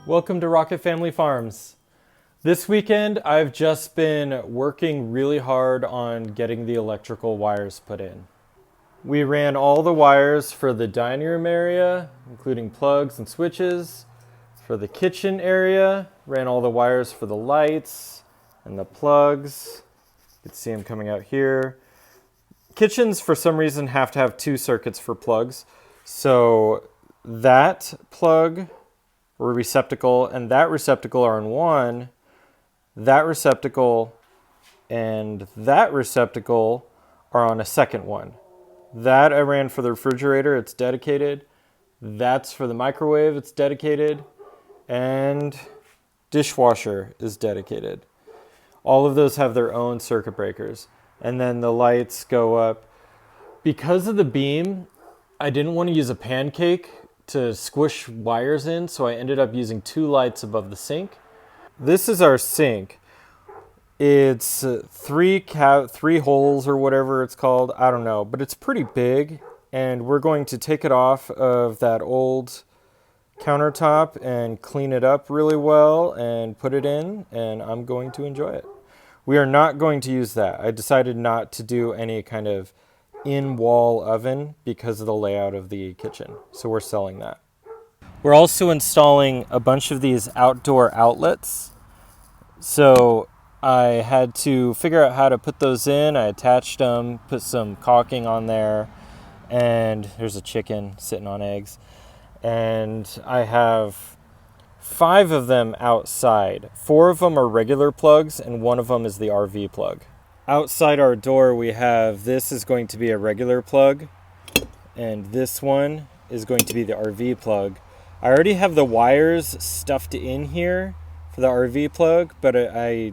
Welcome to Rocket Family Farms. This weekend, I've just been working really hard on getting the electrical wires put in. We ran all the wires for the dining room area, including plugs and switches. For the kitchen area, ran all the wires for the lights and the plugs. You can see them coming out here. Kitchens, for some reason, have to have 2 circuits for plugs. So that plug or receptacle and that receptacle are in one. That receptacle and that receptacle are on a second one. That I ran for the refrigerator, it's dedicated. That's for the microwave, it's dedicated. And dishwasher is dedicated. All of those have their own circuit breakers. And then the lights go up. Because of the beam, I didn't want to use a pancake to squish wires in, so I ended up using 2 lights above the sink. This is our sink. It's 3 holes or whatever it's called. I don't know, but it's pretty big. And we're going to take it off of that old countertop and clean it up really well and put it in, and I'm going to enjoy it. We are not going to use that. I decided not to do any kind of in-wall oven because of the layout of the kitchen. So we're selling that. We're also installing a bunch of these outdoor outlets. So I had to figure out how to put those in. I attached them, put some caulking on there, and there's a chicken sitting on eggs. And I have 5 of them outside. 4 of them are regular plugs, and 1 of them is the RV plug. Outside our door, we have, this is going to be a regular plug, and this one is going to be the RV plug. I already have the wires stuffed in here for the RV plug, but I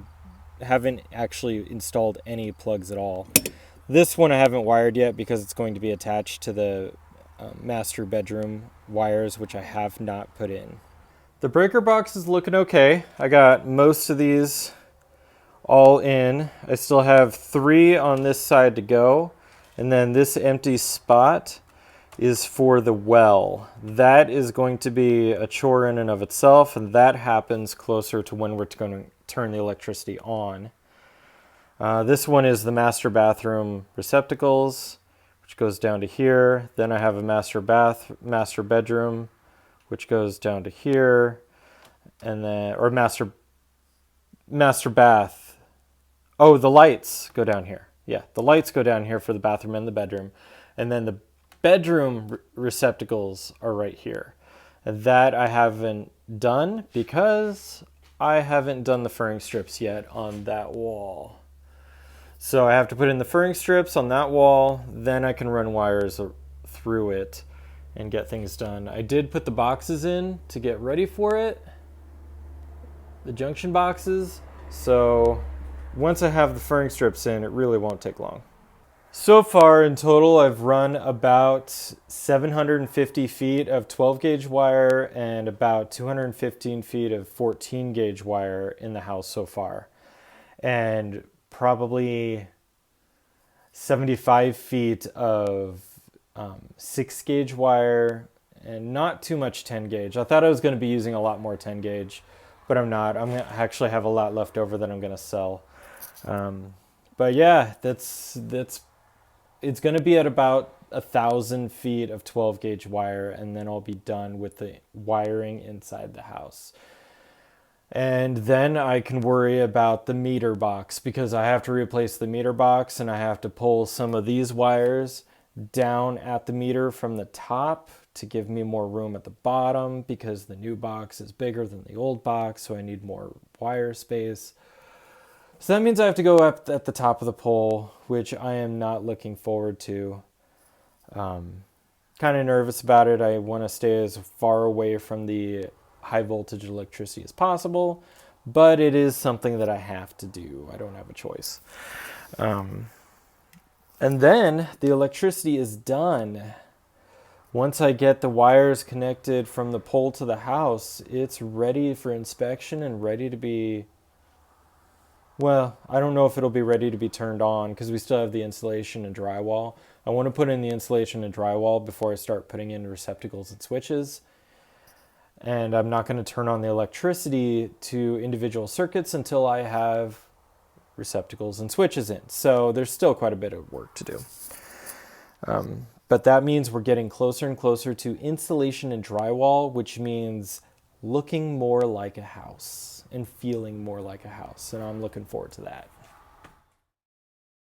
haven't actually installed any plugs at all. This one I haven't wired yet because it's going to be attached to the master bedroom wires, which I have not put in. The breaker box is looking okay. I got most of these all in. I still have 3 on this side to go, and then this empty spot is for the well. That is going to be a chore in and of itself, and that happens closer to when we're going to turn the electricity on. This one is the master bathroom receptacles, which goes down to here. Then I have a master bedroom, which goes down to here, and then, or master bath. Oh, the lights go down here. Yeah, the lights go down here for the bathroom and the bedroom. And then the bedroom receptacles are right here. And that I haven't done because I haven't done the furring strips yet on that wall. So I have to put in the furring strips on that wall, then I can run wires through it and get things done. I did put the boxes in to get ready for it, the junction boxes. So once I have the furring strips in, it really won't take long. So far in total, I've run about 750 feet of 12 gauge wire and about 215 feet of 14 gauge wire in the house so far. And probably 75 feet of 6 gauge wire and not too much 10 gauge. I thought I was going to be using a lot more 10 gauge, but I'm not. I'm going to actually have a lot left over that I'm going to sell. But yeah, it's going to be at about 1,000 feet of 12 gauge wire, and then I'll be done with the wiring inside the house. And then I can worry about the meter box because I have to replace the meter box, and I have to pull some of these wires down at the meter from the top to give me more room at the bottom because the new box is bigger than the old box, so I need more wire space. So that means I have to go up at the top of the pole, which I am not looking forward to. Kind of nervous about it. I want to stay as far away from the high voltage electricity as possible, but it is something that I have to do. I don't have a choice. And then the electricity is done. Once I get the wires connected from the pole to the house, it's ready for inspection and ready to be, well, I don't know if it'll be ready to be turned on because we still have the insulation and drywall. I want to put in the insulation and drywall before I start putting in receptacles and switches. And I'm not going to turn on the electricity to individual circuits until I have receptacles and switches in. So there's still quite a bit of work to do. But that means we're getting closer and closer to installation and drywall, which means looking more like a house and feeling more like a house. And I'm looking forward to that.